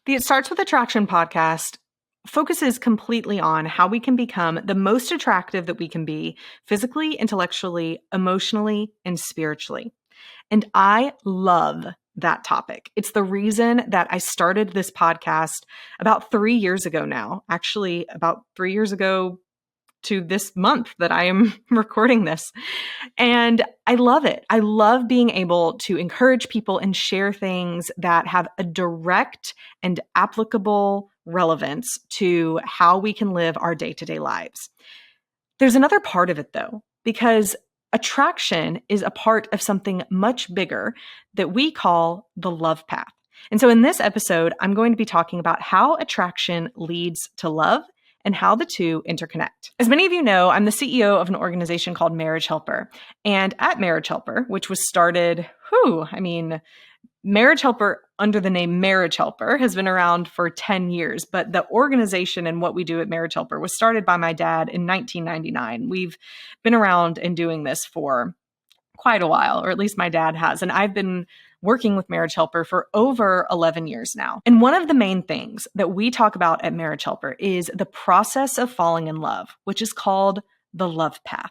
The It Starts With Attraction podcast focuses completely on how we can become the most attractive that we can be physically, intellectually, emotionally, and spiritually. And I love that topic. It's the reason that I started this podcast about 3 years ago now, actually about 3 years ago to this month that I am recording this. And I love it. I love being able to encourage people and share things that have a direct and applicable relevance to how we can live our day-to-day lives. There's another part of it though, because attraction is a part of something much bigger that we call the love path. And so in this episode, I'm going to be talking about how attraction leads to love and how the two interconnect. As many of you know, I'm the CEO of an organization called Marriage Helper. And at Marriage Helper, which was started, Marriage Helper under the name Marriage Helper has been around for 10 years, but the organization and what we do at Marriage Helper was started by my dad in 1999. We've been around and doing this for quite a while, or at least my dad has. And I've been working with Marriage Helper for over 11 years now. And one of the main things that we talk about at Marriage Helper is the process of falling in love, which is called the love path.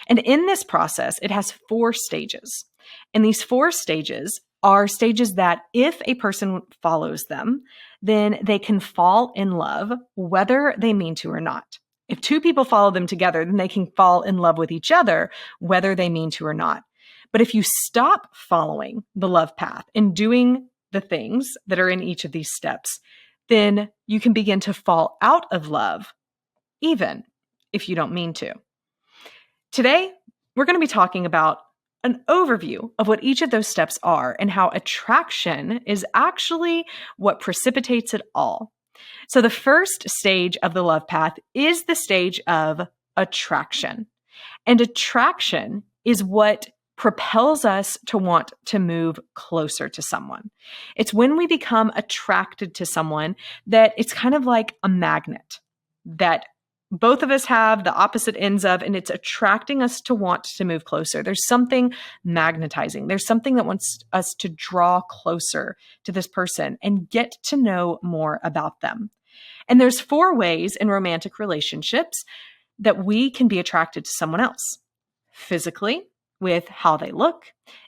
And in this process, it has 4 stages. And these 4 stages are stages that if a person follows them, then they can fall in love, whether they mean to or not. If 2 people follow them together, then they can fall in love with each other, whether they mean to or not. But if you stop following the love path and doing the things that are in each of these steps, then you can begin to fall out of love, even if you don't mean to. Today, we're going to be talking about an overview of what each of those steps are and how attraction is actually what precipitates it all. So the first stage of the love path is the stage of attraction. And attraction is what propels us to want to move closer to someone. It's when we become attracted to someone that it's kind of like a magnet that both of us have the opposite ends of, and it's attracting us to want to move closer. There's something magnetizing. There's something that wants us to draw closer to this person and get to know more about them. And there's 4 ways in romantic relationships that we can be attracted to someone else. Physically, with how they look,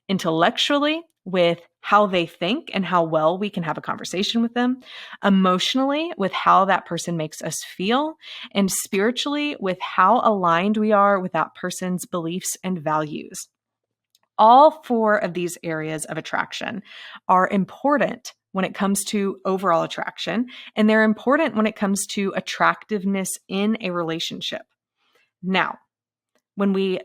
intellectually, with how they think and how well we can have a conversation with them, emotionally, with how that person makes us feel, and spiritually, with how aligned we are with that person's beliefs and values. All 4 of these areas of attraction are important when it comes to overall attraction, and they're important when it comes to attractiveness in a relationship. Now, when we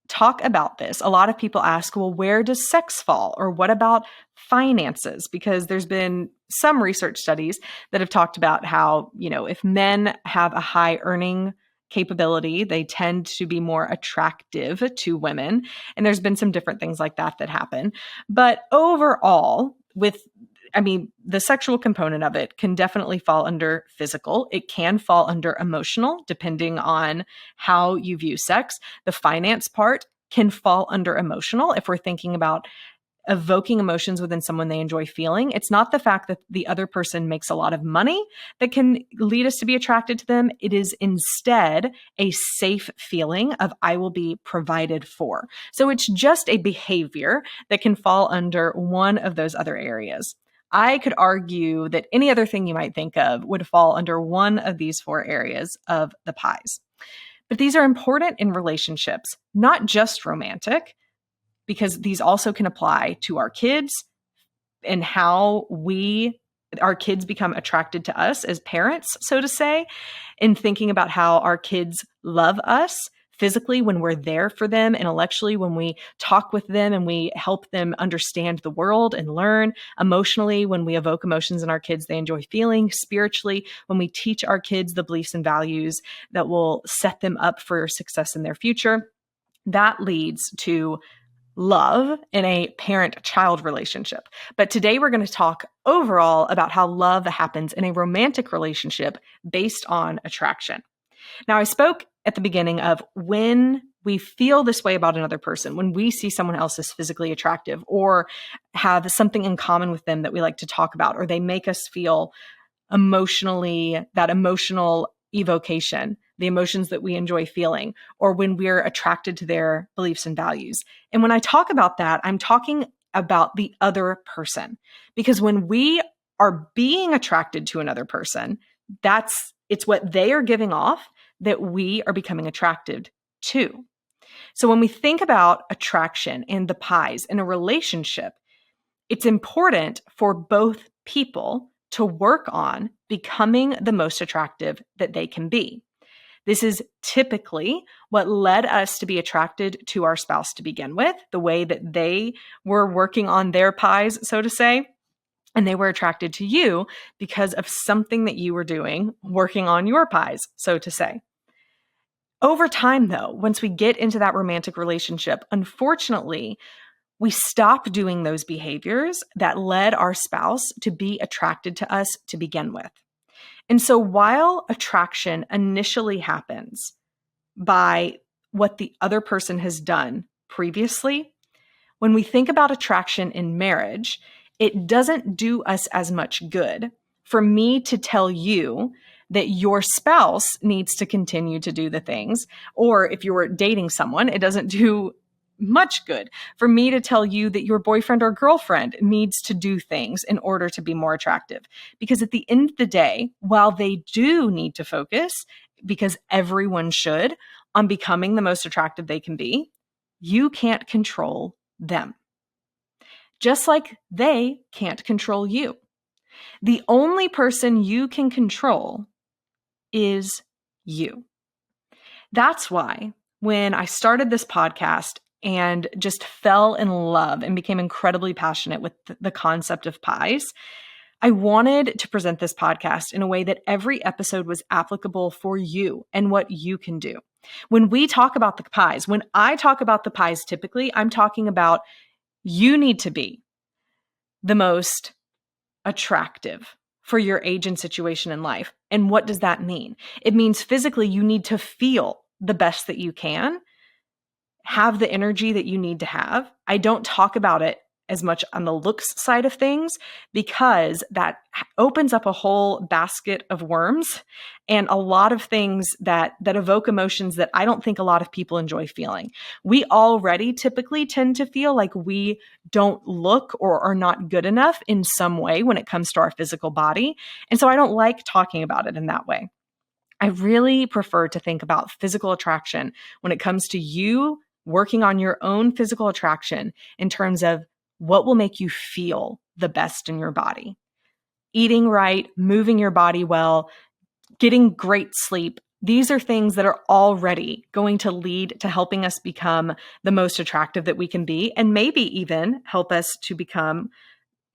talk about this, a lot of people ask, well, where does sex fall? Or what about finances? Because there's been some research studies that have talked about how, if men have a high earning capability, they tend to be more attractive to women. And there's been some different things like that happen. But overall, the sexual component of it can definitely fall under physical. It can fall under emotional, depending on how you view sex. The finance part can fall under emotional if we're thinking about evoking emotions within someone they enjoy feeling. It's not the fact that the other person makes a lot of money that can lead us to be attracted to them. It is instead a safe feeling of I will be provided for. So it's just a behavior that can fall under one of those other areas. I could argue that any other thing you might think of would fall under one of these 4 areas of the pies. But these are important in relationships, not just romantic, because these also can apply to our kids and how our kids become attracted to us as parents, so to say, in thinking about how our kids love us physically when we're there for them, intellectually when we talk with them and we help them understand the world and learn, emotionally when we evoke emotions in our kids they enjoy feeling, spiritually when we teach our kids the beliefs and values that will set them up for success in their future. That leads to love in a parent-child relationship. But today we're going to talk overall about how love happens in a romantic relationship based on attraction. Now, I spoke at the beginning of when we feel this way about another person, when we see someone else as physically attractive or have something in common with them that we like to talk about, or they make us feel emotionally, that emotional evocation, the emotions that we enjoy feeling, or when we're attracted to their beliefs and values. And when I talk about that, I'm talking about the other person, because when we are being attracted to another person, it's what they are giving off that we are becoming attracted to. So when we think about attraction and the pies in a relationship, it's important for both people to work on becoming the most attractive that they can be. This is typically what led us to be attracted to our spouse to begin with, the way that they were working on their pies, so to say. And they were attracted to you because of something that you were doing, working on your pies, so to say. Over time, though, once we get into that romantic relationship, unfortunately, we stop doing those behaviors that led our spouse to be attracted to us to begin with. And so while attraction initially happens by what the other person has done previously, when we think about attraction in marriage, it doesn't do us as much good for me to tell you that your spouse needs to continue to do the things, or if you're dating someone, it doesn't do much good for me to tell you that your boyfriend or girlfriend needs to do things in order to be more attractive. Because at the end of the day, while they do need to focus, because everyone should, on becoming the most attractive they can be, you can't control them. Just like they can't control you. The only person you can control is you. That's why when I started this podcast and just fell in love and became incredibly passionate with the concept of pies, I wanted to present this podcast in a way that every episode was applicable for you and what you can do. When we talk about the pies, when I talk about the pies, typically, I'm talking about you need to be the most attractive for your age and situation in life. And what does that mean? It means physically you need to feel the best that you can, have the energy that you need to have. I don't talk about it as much on the looks side of things because that opens up a whole basket of worms and a lot of things that evoke emotions that I don't think a lot of people enjoy feeling. We already typically tend to feel like we don't look or are not good enough in some way when it comes to our physical body. And so I don't like talking about it in that way. I really prefer to think about physical attraction when it comes to you working on your own physical attraction in terms of what will make you feel the best in your body. Eating right, moving your body well, getting great sleep. These are things that are already going to lead to helping us become the most attractive that we can be, and maybe even help us to become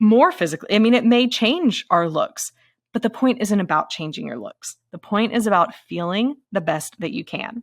more physically. I mean, it may change our looks, but the point isn't about changing your looks. The point is about feeling the best that you can.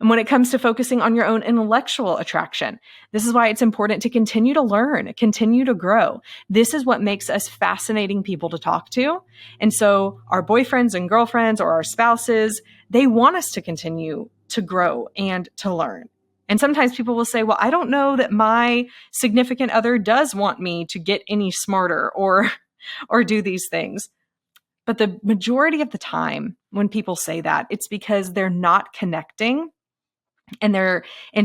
And when it comes to focusing on your own intellectual attraction, this is why it's important to continue to learn, continue to grow. This is what makes us fascinating people to talk to. And so our boyfriends and girlfriends or our spouses, they want us to continue to grow and to learn. And sometimes people will say, well, I don't know that my significant other does want me to get any smarter or do these things. But the majority of the time when people say that, it's because they're not connecting. And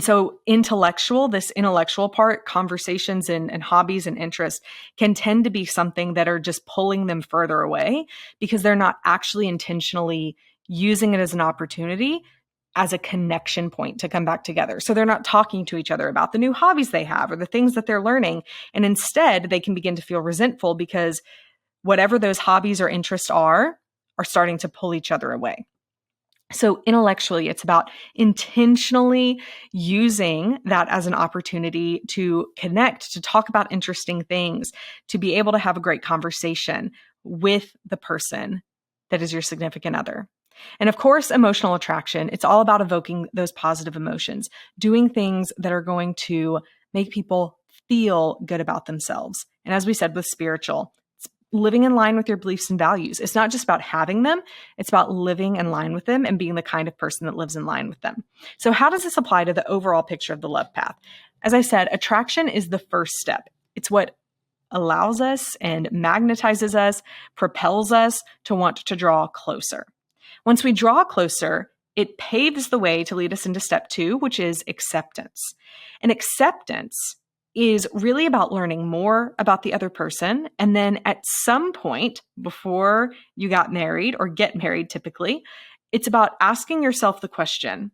so this intellectual part, conversations and hobbies and interests can tend to be something that are just pulling them further away because they're not actually intentionally using it as an opportunity, as a connection point to come back together. So they're not talking to each other about the new hobbies they have or the things that they're learning. And instead they can begin to feel resentful because whatever those hobbies or interests are starting to pull each other away. So intellectually, it's about intentionally using that as an opportunity to connect, to talk about interesting things, to be able to have a great conversation with the person that is your significant other. And of course, emotional attraction, it's all about evoking those positive emotions, doing things that are going to make people feel good about themselves. And as we said with spiritual, living in line with your beliefs and values. It's not just about having them, it's about living in line with them and being the kind of person that lives in line with them. So how does this apply to the overall picture of the love path? As I said, attraction is the first step. It's what allows us and magnetizes us, propels us to want to draw closer. Once we draw closer, it paves the way to lead us into step 2, which is acceptance. And acceptance is really about learning more about the other person. And then at some point before you got married or get married, typically, it's about asking yourself the question,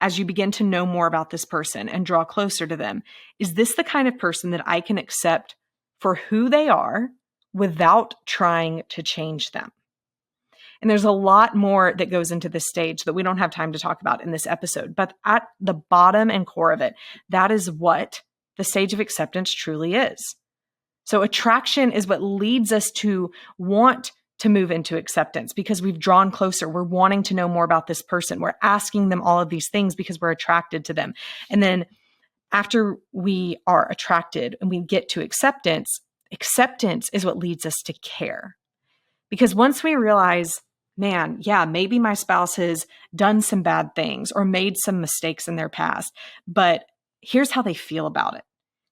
as you begin to know more about this person and draw closer to them, is this the kind of person that I can accept for who they are without trying to change them? And there's a lot more that goes into this stage that we don't have time to talk about in this episode. But at the bottom and core of it, that is what the stage of acceptance truly is. So attraction is what leads us to want to move into acceptance because we've drawn closer. We're wanting to know more about this person. We're asking them all of these things because we're attracted to them. And then after we are attracted and we get to acceptance, acceptance is what leads us to care. Because once we realize, man, yeah, maybe my spouse has done some bad things or made some mistakes in their past, but here's how they feel about it.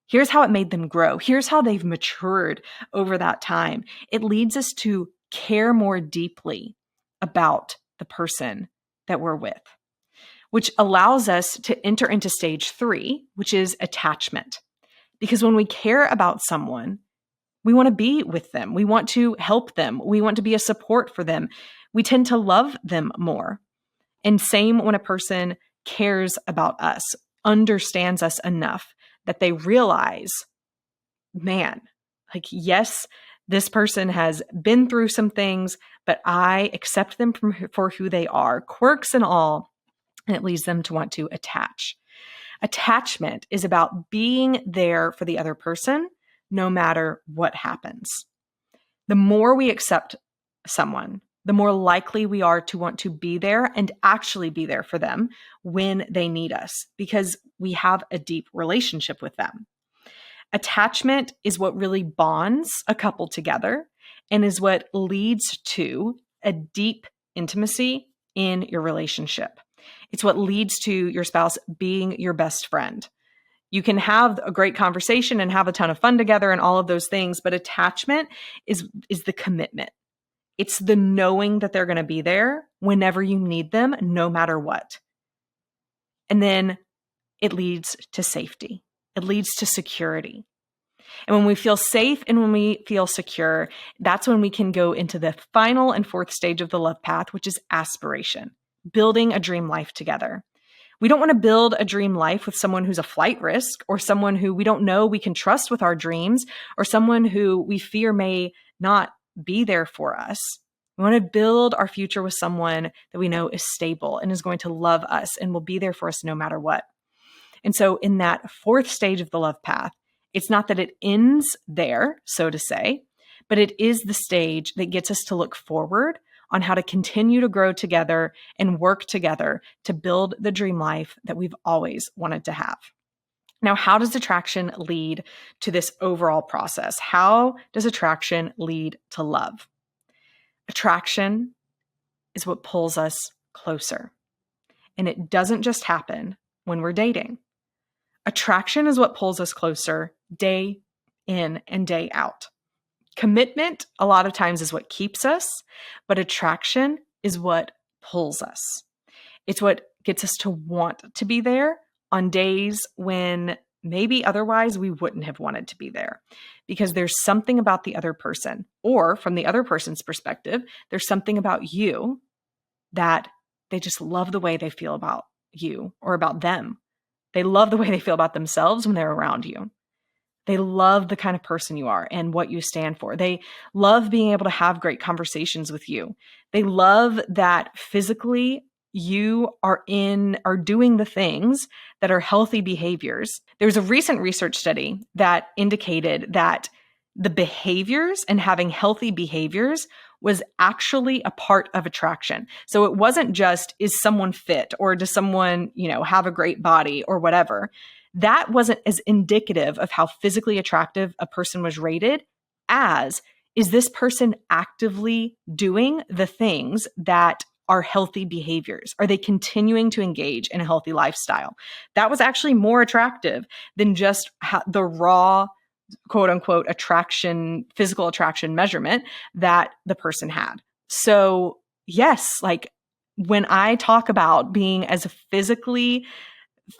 Here's how it made them grow. Here's how they've matured over that time. It leads us to care more deeply about the person that we're with, which allows us to enter into stage 3, which is attachment. Because when we care about someone, we want to be with them. We want to help them. We want to be a support for them. We tend to love them more. And same when a person cares about us, understands us enough that they realize, man, like, yes, this person has been through some things, but I accept them for who they are, quirks and all, and it leads them to want to attach. Attachment is about being there for the other person, no matter what happens. The more we accept someone, the more likely we are to want to be there and actually be there for them when they need us because we have a deep relationship with them. Attachment is what really bonds a couple together and is what leads to a deep intimacy in your relationship. It's what leads to your spouse being your best friend. You can have a great conversation and have a ton of fun together and all of those things, but attachment is the commitment. It's the knowing that they're going to be there whenever you need them, no matter what. And then it leads to safety. It leads to security. And when we feel safe and when we feel secure, that's when we can go into the final and 4th stage of the love path, which is aspiration, building a dream life together. We don't want to build a dream life with someone who's a flight risk or someone who we don't know we can trust with our dreams or someone who we fear may not be there for us. We want to build our future with someone that we know is stable and is going to love us and will be there for us no matter what. And so in that 4th stage of the love path, it's not that it ends there, so to say, but it is the stage that gets us to look forward on how to continue to grow together and work together to build the dream life that we've always wanted to have. Now, how does attraction lead to this overall process? How does attraction lead to love? Attraction is what pulls us closer. And it doesn't just happen when we're dating. Attraction is what pulls us closer day in and day out. Commitment, a lot of times, is what keeps us, but attraction is what pulls us. It's what gets us to want to be there on days when maybe otherwise we wouldn't have wanted to be there because there's something about the other person, or from the other person's perspective, there's something about you that they just love the way they feel about you or about them. They love the way they feel about themselves when they're around you. They love the kind of person you are and what you stand for. They love being able to have great conversations with you. They love that physically you are doing the things that are healthy behaviors. There's a recent research study that indicated that the behaviors and having healthy behaviors was actually a part of attraction. So it wasn't just, is someone fit or does someone, have a great body or whatever. That wasn't as indicative of how physically attractive a person was rated as Is this person actively doing the things that are healthy behaviors? Are they continuing to engage in a healthy lifestyle? That was actually more attractive than just the raw, quote unquote, attraction, physical attraction measurement that the person had. So yes, like when I talk about being as physically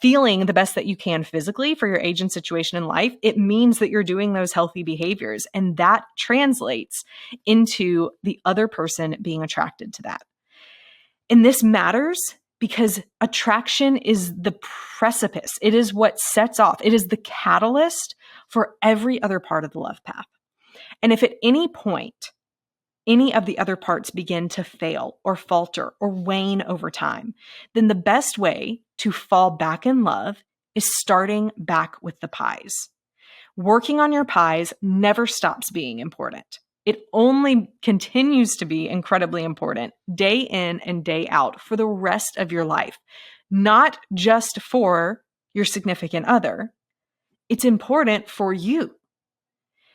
feeling the best that you can physically for your age and situation in life, it means that you're doing those healthy behaviors. And that translates into the other person being attracted to that. And this matters because attraction is the precipice. It is what sets off. It is the catalyst for every other part of the love path. And if at any point, any of the other parts begin to fail or falter or wane over time, then the best way to fall back in love is starting back with the pies. Working on your pies never stops being important. It only continues to be incredibly important day in and day out for the rest of your life, not just for your significant other. It's important for you,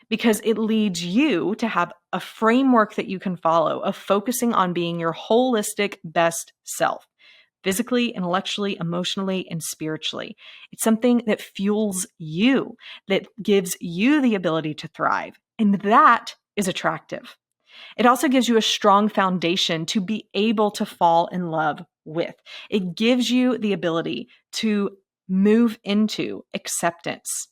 because it leads you to have a framework that you can follow of focusing on being your holistic best self, physically, intellectually, emotionally, and spiritually. It's something that fuels you, that gives you the ability to thrive. And that is attractive. It also gives you a strong foundation to be able to fall in love with. It gives you the ability to move into acceptance,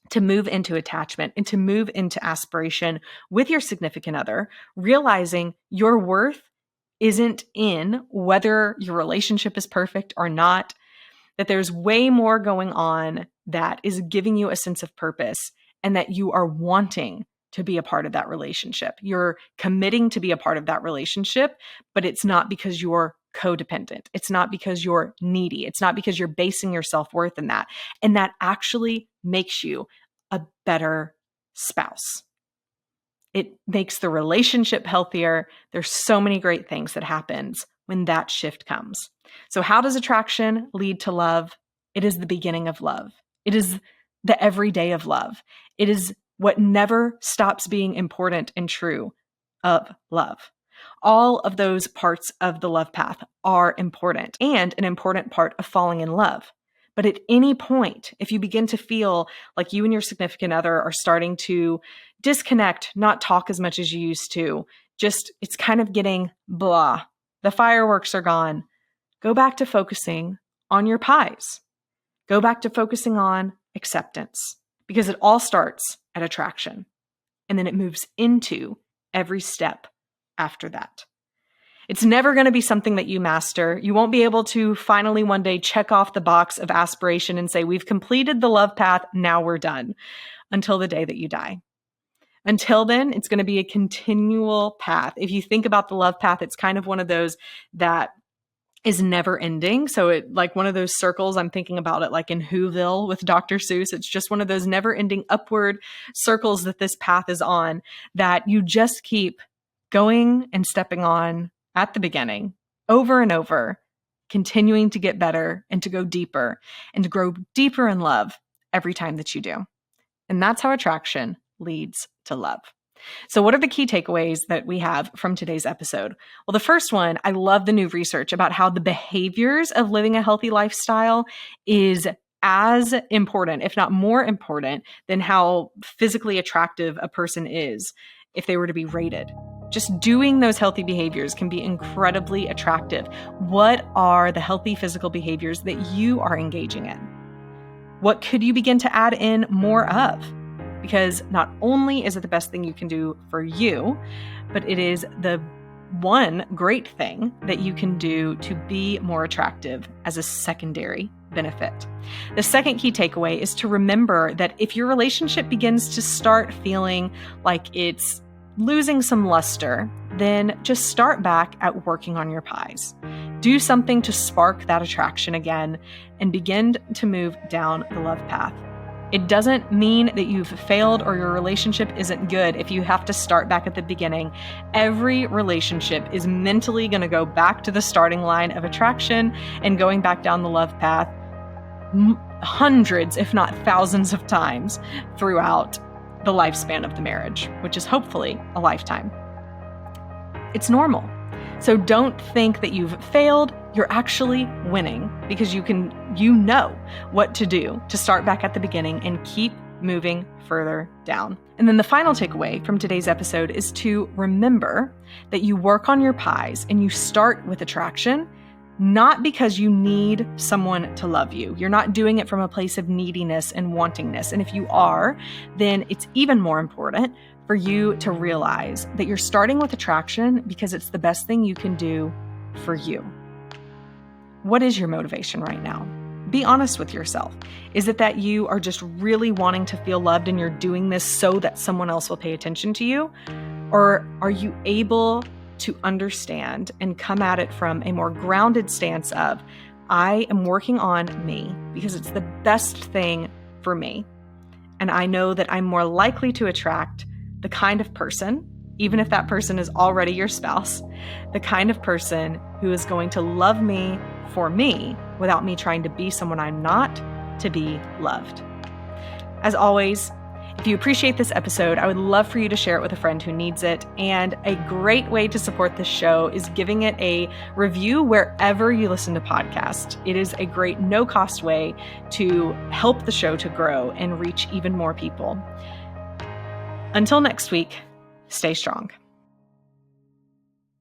to move into attachment, and to move into aspiration with your significant other, realizing your worth isn't in whether your relationship is perfect or not, that there's way more going on that is giving you a sense of purpose, and that you are wanting to be a part of that relationship. You're committing to be a part of that relationship, but it's not because you're codependent. It's not because you're needy. It's not because you're basing your self-worth in that. And that actually makes you a better spouse. It makes the relationship healthier. There's so many great things that happens when that shift comes. So how does attraction lead to love? It is the beginning of love. It is the everyday of love. It is what never stops being important and true of love. All of those parts of the love path are important and an important part of falling in love. But at any point, if you begin to feel like you and your significant other are starting to disconnect, not talk as much as you used to, just it's kind of getting blah, the fireworks are gone, go back to focusing on your pies. Go back to focusing on acceptance, because it all starts at attraction and then it moves into every step after that. It's never going to be something that you master. You won't be able to finally one day check off the box of aspiration and say, we've completed the love path, now we're done, until the day that you die. Until then, it's going to be a continual path. If you think about the love path, it's kind of one of those that is never ending. So it like one of those circles, I'm thinking about it like in Whoville with Dr. Seuss. It's just one of those never ending upward circles that this path is on, that you just keep going and stepping on at the beginning, over and over, continuing to get better and to go deeper and to grow deeper in love every time that you do. And that's how attraction leads to love. So what are the key takeaways that we have from today's episode? Well, the first one, I love the new research about how the behaviors of living a healthy lifestyle is as important, if not more important, than how physically attractive a person is if they were to be rated. Just doing those healthy behaviors can be incredibly attractive. What are the healthy physical behaviors that you are engaging in? What could you begin to add in more of? Because not only is it the best thing you can do for you, but it is the one great thing that you can do to be more attractive as a secondary benefit. The second key takeaway is to remember that if your relationship begins to start feeling like it's losing some luster, then just start back at working on your pies. Do something to spark that attraction again and begin to move down the love path. It doesn't mean that you've failed or your relationship isn't good if you have to start back at the beginning. Every relationship is mentally going to go back to the starting line of attraction and going back down the love path hundreds, if not thousands of times throughout the lifespan of the marriage, which is hopefully a lifetime. It's normal. So don't think that you've failed. You're actually winning because you know what to do to start back at the beginning and keep moving further down. And then the final takeaway from today's episode is to remember that you work on your pies and you start with attraction, not because you need someone to love you. You're not doing it from a place of neediness and wantingness. And if you are, then it's even more important for you to realize that you're starting with attraction because it's the best thing you can do for you. What is your motivation right now? Be honest with yourself. Is it that you are just really wanting to feel loved and you're doing this so that someone else will pay attention to you? Or are you able to understand and come at it from a more grounded stance of, I am working on me because it's the best thing for me. And I know that I'm more likely to attract the kind of person, even if that person is already your spouse, the kind of person who is going to love me for me without me trying to be someone I'm not to be loved. As always, if you appreciate this episode, I would love for you to share it with a friend who needs it. And a great way to support this show is giving it a review wherever you listen to podcasts. It is a great no-cost way to help the show to grow and reach even more people. Until next week, stay strong.